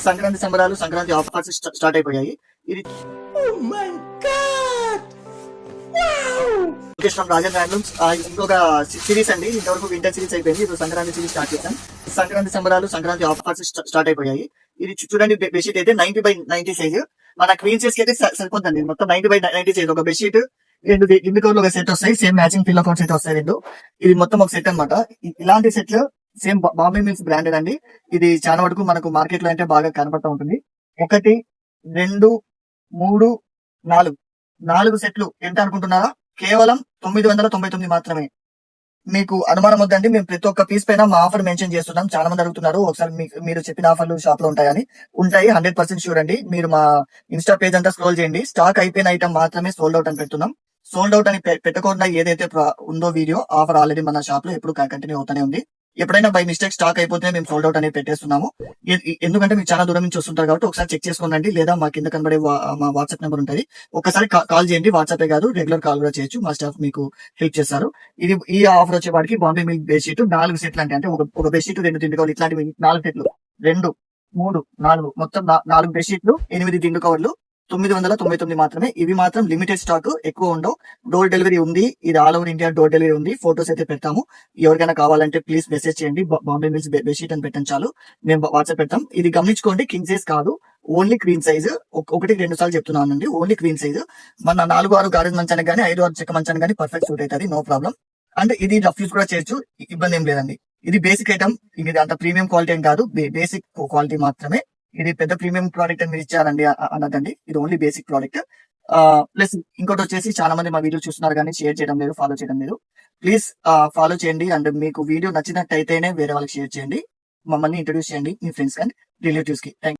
సంక్రాంతి సంబరాలు, Sankranti offers start అయిపోయాయి. ఇది ఫ్రమ్ రాజన్ హ్యాండ్లూమ్స్. ఇంకొక సిరీస్ అండి. ఇంతవరకు వింటర్ సిరీస్ అయిపోయింది. ఇప్పుడు సంక్రాంతి సిరీస్ స్టార్ట్ చేశాం. సంక్రాంతి సంబరాలు, సంక్రాంతి ఆఫర్స్ స్టార్ట్ అయిపోయాయి. ఇది చూడండి, బెడ్షీట్ అయితే 90/90 సైజ్. మన క్వీన్ సైజ్ కి అయితే సరిపోతుంది. మొత్తం 90/90 సైజ్. ఒక బెడ్షీట్, రెండు దిండు కవర్లు ఒక సెట్ వస్తాయి. సేమ్ మ్యాచింగ్ పిల్లో కవర్స్ అయితే వస్తాయి రెండు. ఇది మొత్తం ఒక సెట్ అనమాట. ఇలాంటి సెట్లు సేమ్ బాంబే మిల్స్ బ్రాండెడ్ అండి. ఇది చాలా వరకు మనకు మార్కెట్ లో అయితే బాగా కనపడతా ఉంటుంది. 1, 2, 3, 4 సెట్లు ఎంత అనుకుంటున్నారా? కేవలం 999 మాత్రమే. మీకు అనుమానం వద్దండి, మేము ప్రతి ఒక్క పీస్ పైన మా ఆఫర్ మెన్షన్ చేస్తున్నాం. చాలా మంది అడుగుతున్నారు ఒకసారి మీరు చెప్పిన ఆఫర్లు షాప్ లో ఉంటాయని. ఉంటాయి, 100% షూర్ అండి. మీరు మా ఇన్స్టా పేజ్ అంతా స్క్రోల్ చేయండి. స్టాక్ అయిపోయిన ఐటమ్ మాత్రమే సోల్డ్ అవుట్ అని పెడుతున్నాం. సోల్డ్ అవుట్ అని పెట్టకుండా ఏదైతే ఉందో వీడియో, ఆఫర్ ఆల్రెడీ మన షాప్ లో ఎప్పుడు కంటిన్యూ అవుతానే ఉంది. ఎప్పుడైనా బై మిస్టేక్ స్టాక్ అయిపోతే మేము సోల్డ్ అవుట్ అనేది పెట్టేస్తున్నాము. ఎందుకంటే మీరు చాలా దూరం నుంచి వస్తుంటారు కాబట్టి ఒకసారి చెక్ చేసుకోండి. లేదా మా కింద కనబడే మా వాట్సాప్ నెంబర్ ఉంటుంది, ఒకసారి కాల్ చేయండి. వాట్సాపే కాదు, రెగ్యులర్ కాల్ కూడా చేయొచ్చు. మా స్టాఫ్ మీకు హెల్ప్ చేస్తారు. ఈ ఆఫర్ వచ్చేవాడికి బాంబే మిల్క్ బెడ్షీట్ 4 సెట్లు అంటే ఒక బెడ్షీట్, 2 దిండు కవర్లు, ఇట్లాంటివి 4 సెట్లు, 2, 3, 4 మొత్తం 4 బెడ్షీట్లు, 8 దిండు కవర్లు 999 మాత్రమే. ఇవి మాత్రం లిమిటెడ్ స్టాక్, ఎక్కువ ఉండవు. డోర్ డెలివరీ ఉంది. ఇది all over India door delivery ఉంది. ఫోటోస్ అయితే పెడతాము. ఎవరికైనా కావాలంటే ప్లీజ్ మెసేజ్ చేయండి. బాంబే మిల్స్ బెడ్షీట్ అని పెట్టండి చాలు, మేము వాట్సాప్ పెడతాం. ఇది గమనించుకోండి, కింగ్ సైజ్ కాదు, ఓన్లీ క్వీన్ సైజ్. 1-2 సార్లు చెప్తున్నానండి, ఓన్లీ క్వీన్ సైజ్. మన 4-6 గారేజ్ మంచానికి కానీ 5-6 చెక్క మంచానికి కానీ పర్ఫెక్ట్ సూట్ అవుతుంది, నో ప్రాబ్లం. అంటే ఇది రఫ్ యూజ్ కూడా చేయొచ్చు, ఇబ్బంది ఏం లేదండి. ఇది బేసిక్ ఐటమ్, ఇది అంత ప్రీమియం క్వాలిటీ ఏం కాదు, బేసిక్ క్వాలిటీ మాత్రమే. ఇది పెద్ద ప్రీమియం ప్రోడక్ట్ అని మీరు ఇచ్చారండి అన్నదండి. ఇది ఓన్లీ బేసిక్ ప్రోడక్ట్. ప్లస్ ఇంకోటి వచ్చేసి, చాలా మంది మా వీడియో చూస్తున్నారు కానీ షేర్ చేయడం లేదు, ఫాలో చేయడం లేదు. ప్లీజ్ ఫాలో చేయండి. అండ్ మీకు వీడియో నచ్చినట్టయితేనే వేరే వాళ్ళకి షేర్ చేయండి. మమ్మల్ని ఇంట్రొడ్యూస్ చేయండి మీ ఫ్రెండ్స్ కానీ రిలేటివ్స్ కి. థ్యాంక్